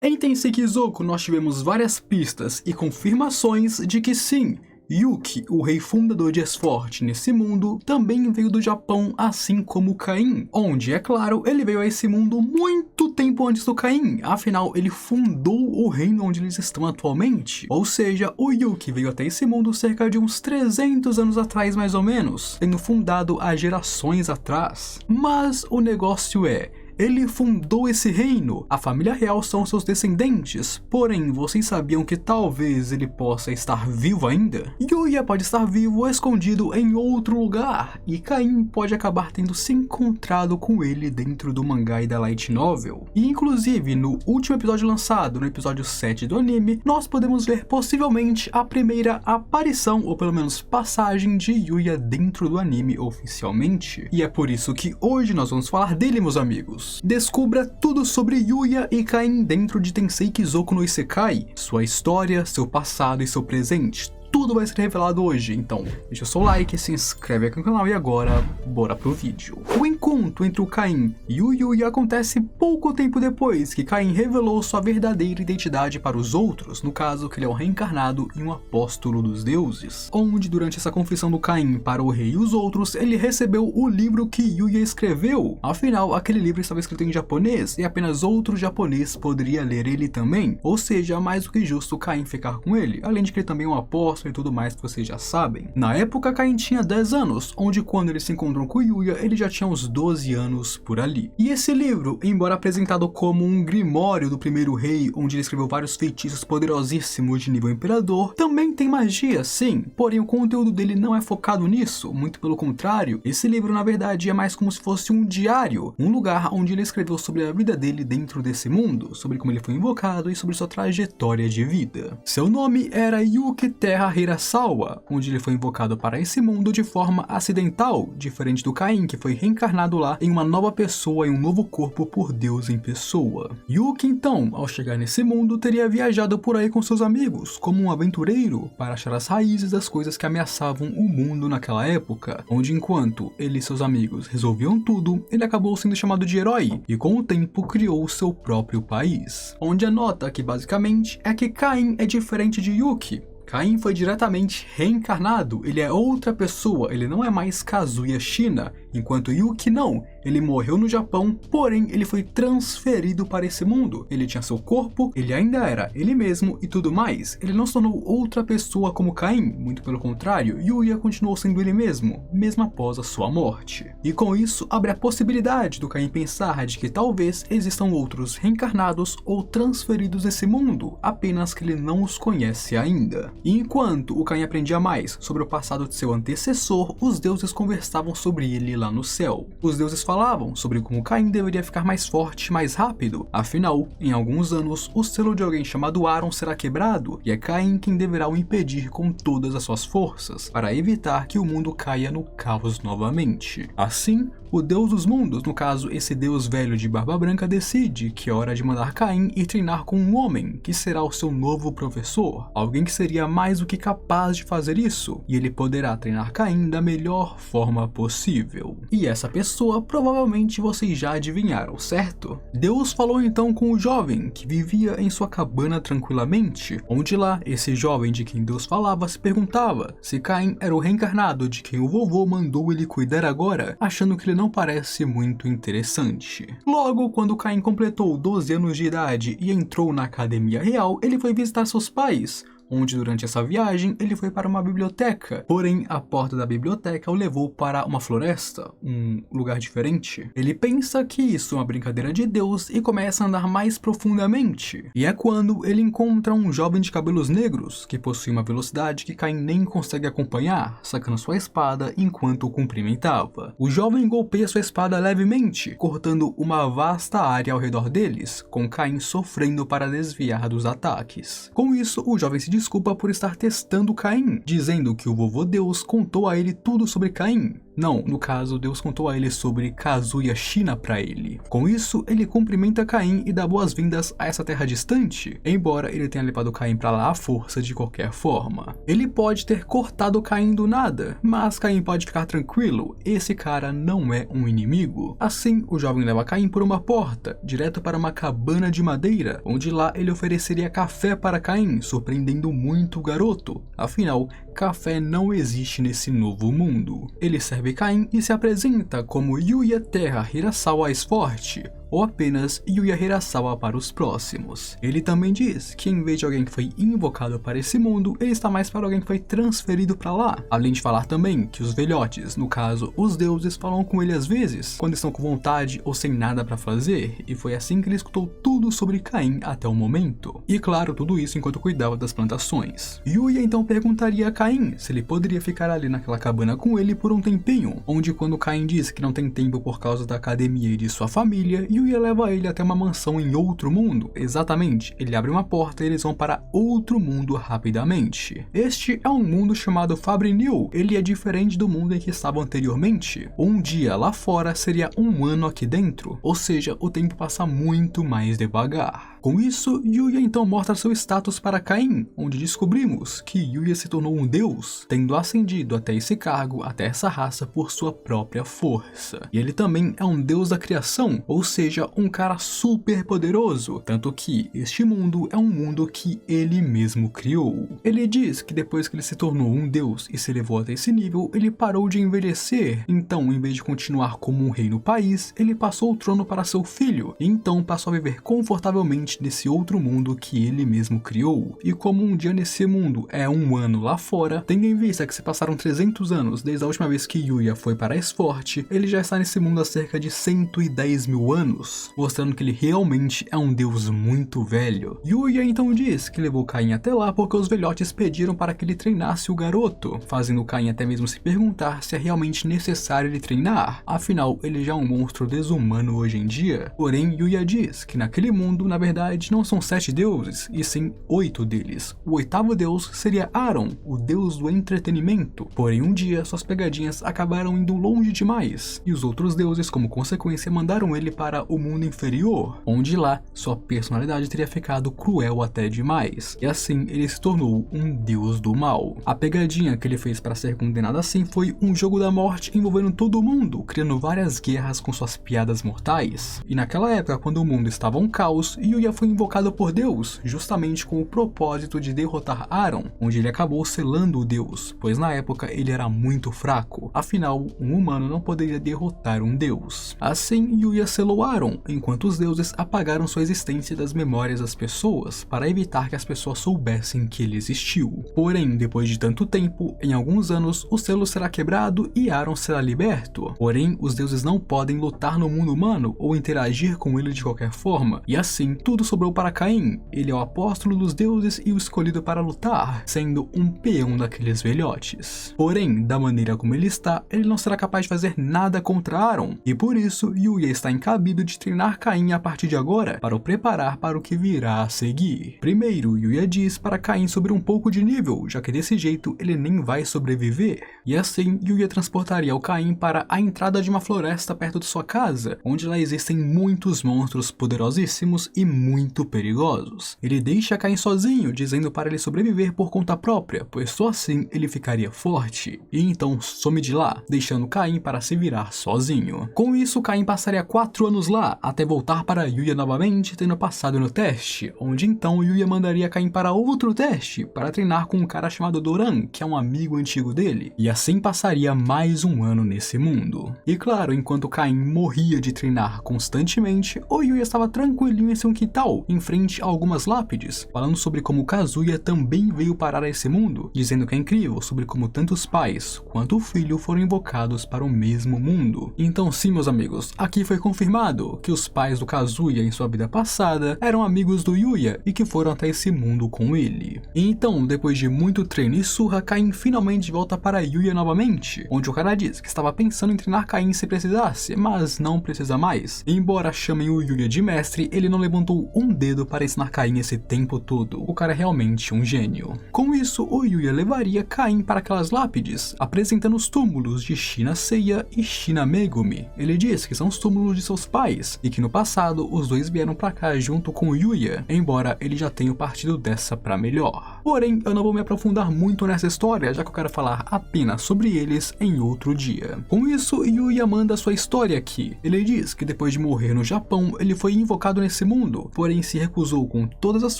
Em Tensei-Kizouko nós tivemos várias pistas e confirmações de que sim, Yuki, o rei fundador de S-Forte nesse mundo, também veio do Japão, assim como Caim, onde, é claro, ele veio a esse mundo muito tempo antes do Caim, afinal ele fundou o reino onde eles estão atualmente, ou seja, o Yuki veio até esse mundo cerca de uns 300 anos atrás mais ou menos, tendo fundado há gerações atrás. Mas o negócio é, ele fundou esse reino, a família real são seus descendentes, porém vocês sabiam que talvez ele possa estar vivo ainda? Yuya pode estar vivo ou escondido em outro lugar, e Caim pode acabar tendo se encontrado com ele dentro do mangá e da light novel. E inclusive no último episódio lançado, no episódio 7 do anime, nós podemos ver possivelmente a primeira aparição, ou pelo menos passagem de Yuya dentro do anime oficialmente. E é por isso que hoje nós vamos falar dele, meus amigos. Descubra tudo sobre Yuya e Caim dentro de Tensei-Kizouko no Isekai, sua história, seu passado e seu presente. Tudo vai ser revelado hoje, então deixa o seu like, se inscreve aqui no canal e agora, bora pro vídeo. O encontro entre o Caim e o Yuya acontece pouco tempo depois que Caim revelou sua verdadeira identidade para os outros, no caso que ele é um reencarnado e um apóstolo dos deuses, onde durante essa confissão do Caim para o rei e os outros, ele recebeu o livro que Yuya escreveu. Afinal, aquele livro estava escrito em japonês e apenas outro japonês poderia ler ele também, ou seja, mais do que justo Caim ficar com ele, além de que ele também é um apóstolo e tudo mais que vocês já sabem. Na época, Caim tinha 10 anos, onde quando ele se encontrou com Yuya, ele já tinha uns 12 anos por ali. E esse livro, embora apresentado como um grimório do primeiro rei, onde ele escreveu vários feitiços poderosíssimos de nível imperador, também tem magia, sim, porém o conteúdo dele não é focado nisso, muito pelo contrário, esse livro na verdade é mais como se fosse um diário, um lugar onde ele escreveu sobre a vida dele dentro desse mundo, sobre como ele foi invocado e sobre sua trajetória de vida. Seu nome era Yuki Terra Hirasawa, onde ele foi invocado para esse mundo de forma acidental, diferente do Caim, que foi reencarnado lá em uma nova pessoa, em um novo corpo por Deus em pessoa. Yuki, então, ao chegar nesse mundo, teria viajado por aí com seus amigos, como um aventureiro, para achar as raízes das coisas que ameaçavam o mundo naquela época, onde enquanto ele e seus amigos resolviam tudo, ele acabou sendo chamado de herói, e com o tempo criou o seu próprio país. Onde a nota aqui basicamente é que Caim é diferente de Yuki. Caim foi diretamente reencarnado, ele é outra pessoa, ele não é mais Kazuya Shina, enquanto Yuki não, ele morreu no Japão, porém ele foi transferido para esse mundo, ele tinha seu corpo, ele ainda era ele mesmo e tudo mais, ele não se tornou outra pessoa como Caim, muito pelo contrário, Yuya continuou sendo ele mesmo, mesmo após a sua morte. E com isso abre a possibilidade do Caim pensar de que talvez existam outros reencarnados ou transferidos nesse mundo, apenas que ele não os conhece ainda. E enquanto o Caim aprendia mais sobre o passado de seu antecessor, os deuses conversavam sobre ele lá no céu. Os deuses falavam sobre como Caim deveria ficar mais forte, mais rápido, afinal, em alguns anos, o selo de alguém chamado Aaron será quebrado, e é Caim quem deverá o impedir com todas as suas forças, para evitar que o mundo caia no caos novamente. Assim, o Deus dos Mundos, no caso esse Deus velho de barba branca, decide que é hora de mandar Caim ir treinar com um homem, que será o seu novo professor, alguém que seria mais do que capaz de fazer isso, e ele poderá treinar Caim da melhor forma possível. E essa pessoa provavelmente vocês já adivinharam, certo? Deus falou então com o jovem, que vivia em sua cabana tranquilamente, onde lá esse jovem de quem Deus falava se perguntava se Caim era o reencarnado de quem o vovô mandou ele cuidar agora, achando que ele não parece muito interessante. Logo, quando Caim completou 12 anos de idade e entrou na Academia Real, ele foi visitar seus pais, onde durante essa viagem ele foi para uma biblioteca, porém a porta da biblioteca o levou para uma floresta, um lugar diferente. Ele pensa que isso é uma brincadeira de Deus e começa a andar mais profundamente, e é quando ele encontra um jovem de cabelos negros, que possui uma velocidade que Caim nem consegue acompanhar, sacando sua espada enquanto o cumprimentava. O jovem golpeia sua espada levemente, cortando uma vasta área ao redor deles, com Caim sofrendo para desviar dos ataques. Com isso, o jovem se desculpa por estar testando Caim, dizendo que o vovô Deus contou a ele tudo sobre Caim. Não, no caso, Deus contou a ele sobre Kazuya Shina pra ele. Com isso, ele cumprimenta Caim e dá boas-vindas a essa terra distante, embora ele tenha levado Caim pra lá à força de qualquer forma. Ele pode ter cortado Caim do nada, mas Caim pode ficar tranquilo, esse cara não é um inimigo. Assim, o jovem leva Caim por uma porta, direto para uma cabana de madeira, onde lá ele ofereceria café para Caim, surpreendendo muito o garoto. Afinal, café não existe nesse novo mundo. Ele serve Caim e se apresenta como Yuya Terra Hirasawa Forte, ou apenas Yuya Hirasawa para os próximos. Ele também diz que em vez de alguém que foi invocado para esse mundo, ele está mais para alguém que foi transferido para lá. Além de falar também que os velhotes, no caso os deuses, falam com ele às vezes, quando estão com vontade ou sem nada para fazer, e foi assim que ele escutou tudo sobre Caim até o momento. E claro, tudo isso enquanto cuidava das plantações. Yuya então perguntaria a Caim se ele poderia ficar ali naquela cabana com ele por um tempinho, onde quando Caim diz que não tem tempo por causa da academia e de sua família, Yuya leva ele até uma mansão em outro mundo. Exatamente, ele abre uma porta e eles vão para outro mundo rapidamente. Este é um mundo chamado Fabrinil, ele é diferente do mundo em que estava anteriormente. Um dia lá fora seria um ano aqui dentro, ou seja, o tempo passa muito mais devagar. Com isso, Yuya então mostra seu status para Caim, onde descobrimos que Yuya se tornou um deus, tendo ascendido até esse cargo, até essa raça por sua própria força. E ele também é um deus da criação, ou seja, um cara super poderoso, tanto que este mundo é um mundo que ele mesmo criou. Ele diz que depois que ele se tornou um deus e se elevou até esse nível, ele parou de envelhecer, então em vez de continuar como um rei no país, ele passou o trono para seu filho, e então passou a viver confortavelmente nesse outro mundo que ele mesmo criou. E como um dia nesse mundo é um ano lá fora, tendo em vista que se passaram 300 anos desde a última vez que Yuya foi para Esforte, ele já está nesse mundo há cerca de 110 mil anos, mostrando que ele realmente é um deus muito velho. Yuya então diz que levou Caim até lá porque os velhotes pediram para que ele treinasse o garoto, fazendo Caim até mesmo se perguntar se é realmente necessário ele treinar, afinal ele já é um monstro desumano hoje em dia. Porém, Yuya diz que naquele mundo, na verdade, não são 7 deuses, e sim 8 deles. O 8º deus seria Aaron, o deus do entretenimento. Porém, um dia, suas pegadinhas acabaram indo longe demais, e os outros deuses, como consequência, mandaram ele para o mundo inferior, onde lá, sua personalidade teria ficado cruel até demais, e assim, ele se tornou um deus do mal. A pegadinha que ele fez para ser condenado assim foi um jogo da morte envolvendo todo mundo, criando várias guerras com suas piadas mortais. E naquela época, quando o mundo estava um caos, Yuya foi invocado por Deus, justamente com o propósito de derrotar Aaron, onde ele acabou selando o Deus, pois na época ele era muito fraco, afinal, um humano não poderia derrotar um Deus. Assim, Yuya selou Aaron, enquanto os deuses apagaram sua existência das memórias das pessoas, para evitar que as pessoas soubessem que ele existiu. Porém, depois de tanto tempo, em alguns anos, o selo será quebrado e Aaron será liberto. Porém, os deuses não podem lutar no mundo humano ou interagir com ele de qualquer forma, e assim, tudo sobrou para Caim. Ele é o apóstolo dos deuses e o escolhido para lutar, sendo um peão daqueles velhotes. Porém, da maneira como ele está, ele não será capaz de fazer nada contra Aaron, e por isso Yuya está encabido de treinar Caim a partir de agora para o preparar para o que virá a seguir. Primeiro, Yuya diz para Caim subir um pouco de nível, já que desse jeito ele nem vai sobreviver. E assim, Yuya transportaria o Caim para a entrada de uma floresta perto de sua casa, onde lá existem muitos monstros poderosíssimos e muito perigosos. Ele deixa Caim sozinho, dizendo para ele sobreviver por conta própria, pois só assim ele ficaria forte. E então some de lá, deixando Caim para se virar sozinho. Com isso, Caim passaria 4 anos lá, até voltar para Yuya novamente, tendo passado no teste, onde então Yuya mandaria Caim para outro teste, para treinar com um cara chamado Doran, que é um amigo antigo dele, e assim passaria mais um ano nesse mundo. E claro, enquanto Caim morria de treinar constantemente, o Yuya estava tranquilinho em seu quintal, em frente a algumas lápides, falando sobre como Kazuya também veio parar a esse mundo, dizendo que é incrível sobre como tanto os pais quanto o filho foram invocados para o mesmo mundo. Então sim, meus amigos, aqui foi confirmado, descobrindo que os pais do Kazuya em sua vida passada eram amigos do Yuya e que foram até esse mundo com ele. E então, depois de muito treino e surra, Caim finalmente volta para Yuya novamente, onde o cara diz que estava pensando em treinar Caim se precisasse, mas não precisa mais. E embora chamem o Yuya de mestre, ele não levantou um dedo para ensinar Caim esse tempo todo. O cara é realmente um gênio. Com isso, o Yuya levaria Caim para aquelas lápides, apresentando os túmulos de Shina Seiya e Shina Megumi. Ele diz que são os túmulos de seus pais, e que no passado os dois vieram pra cá junto com o Yuya, embora ele já tenha partido dessa pra melhor. Porém, eu não vou me aprofundar muito nessa história, já que eu quero falar apenas sobre eles em outro dia. Com isso, Yuya manda sua história aqui. Ele diz que depois de morrer no Japão, ele foi invocado nesse mundo, porém se recusou com todas as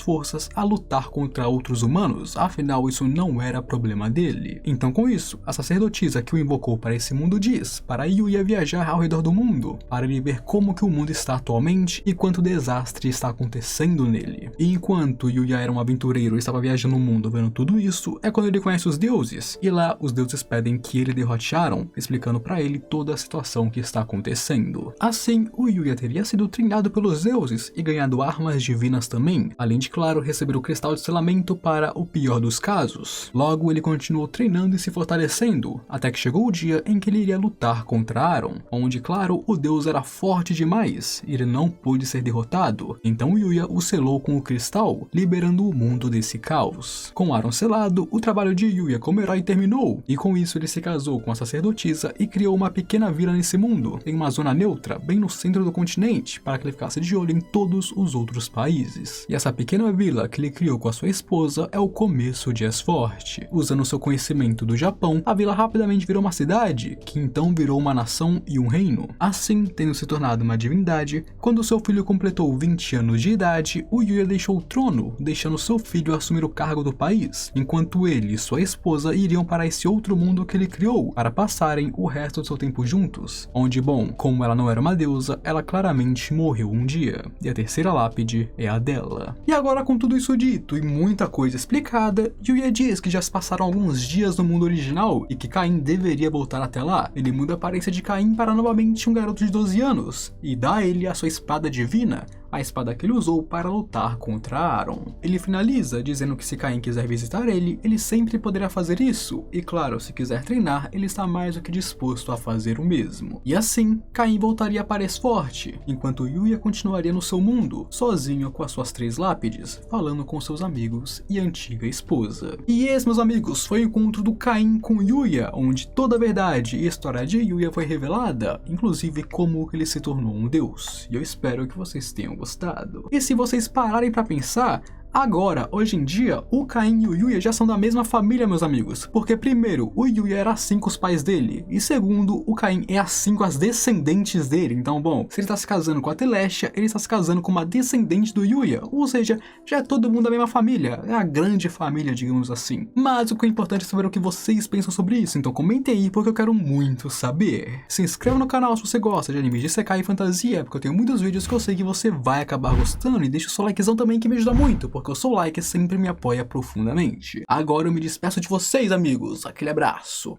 forças a lutar contra outros humanos, afinal isso não era problema dele. Então com isso, a sacerdotisa que o invocou para esse mundo diz para Yuya viajar ao redor do mundo, para ele ver como que o mundo está atualmente e quanto desastre está acontecendo nele. E enquanto Yuya era um aventureiro e estava viajando no mundo vendo tudo isso, é quando ele conhece os deuses, e lá os deuses pedem que ele derrote Charon, explicando para ele toda a situação que está acontecendo. Assim, o Yuya teria sido treinado pelos deuses e ganhado armas divinas também, além de, claro, receber o cristal de selamento para o pior dos casos. Logo, ele continuou treinando e se fortalecendo, até que chegou o dia em que ele iria lutar contra Aaron, onde, claro, o deus era forte demais e ele não pôde ser derrotado. Então Yuya o selou com o cristal, liberando o mundo desse caos. Com Aaron selado, o trabalho de Yuya como herói terminou, e com isso ele se casou com a sacerdotisa e criou uma pequena vila nesse mundo, em uma zona neutra, bem no centro do continente, para que ele ficasse de olho em todos os outros países. E essa pequena vila que ele criou com a sua esposa é o começo de S-Forte. Usando seu conhecimento do Japão, a vila rapidamente virou uma cidade, que então virou uma nação e um reino. Assim, tendo se tornado uma divindade, quando seu filho completou 20 anos de idade, o Yuya deixou o trono, deixando seu filho assumir o cargo do país, enquanto ele e sua esposa iriam para esse outro mundo que ele criou, para passarem o resto do seu tempo juntos, onde, bom, como ela não era uma deusa, ela claramente morreu um dia, e a terceira lápide é a dela. E agora, com tudo isso dito e muita coisa explicada, Yuya diz que já se passaram alguns dias no mundo original e que Caim deveria voltar até lá. Ele muda a aparência de Caim para novamente um garoto de 12 anos e dá a ele a sua espada divina, a espada que ele usou para lutar contra Aaron. Ele finaliza dizendo que se Caim quiser visitar ele, ele sempre poderá fazer isso, e claro, se quiser treinar, ele está mais do que disposto a fazer o mesmo. E assim, Caim voltaria para S-Forte, enquanto Yuya continuaria no seu mundo, sozinho com as suas 3 lápides, falando com seus amigos e antiga esposa. E esse, meus amigos, foi o encontro do Caim com Yuya, onde toda a verdade e história de Yuya foi revelada, inclusive como ele se tornou um deus. E eu espero que vocês tenham gostado. E se vocês pararem para pensar, agora, hoje em dia, o Caim e o Yuya já são da mesma família, meus amigos, porque primeiro, o Yuya era assim com os pais dele, e segundo, o Caim é assim com as descendentes dele. Então, bom, se ele está se casando com a Telestia, ele está se casando com uma descendente do Yuya, ou seja, já é todo mundo da mesma família, é a grande família, digamos assim. Mas o que é importante é saber o que vocês pensam sobre isso, então comentem aí, porque eu quero muito saber. Se inscreva no canal se você gosta de animes de Isekai e fantasia, porque eu tenho muitos vídeos que eu sei que você vai acabar gostando, e deixa o seu likezão também que me ajuda muito, porque o seu like sempre me apoia profundamente. Agora eu me despeço de vocês, amigos. Aquele abraço.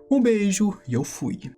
Um beijo e eu fui.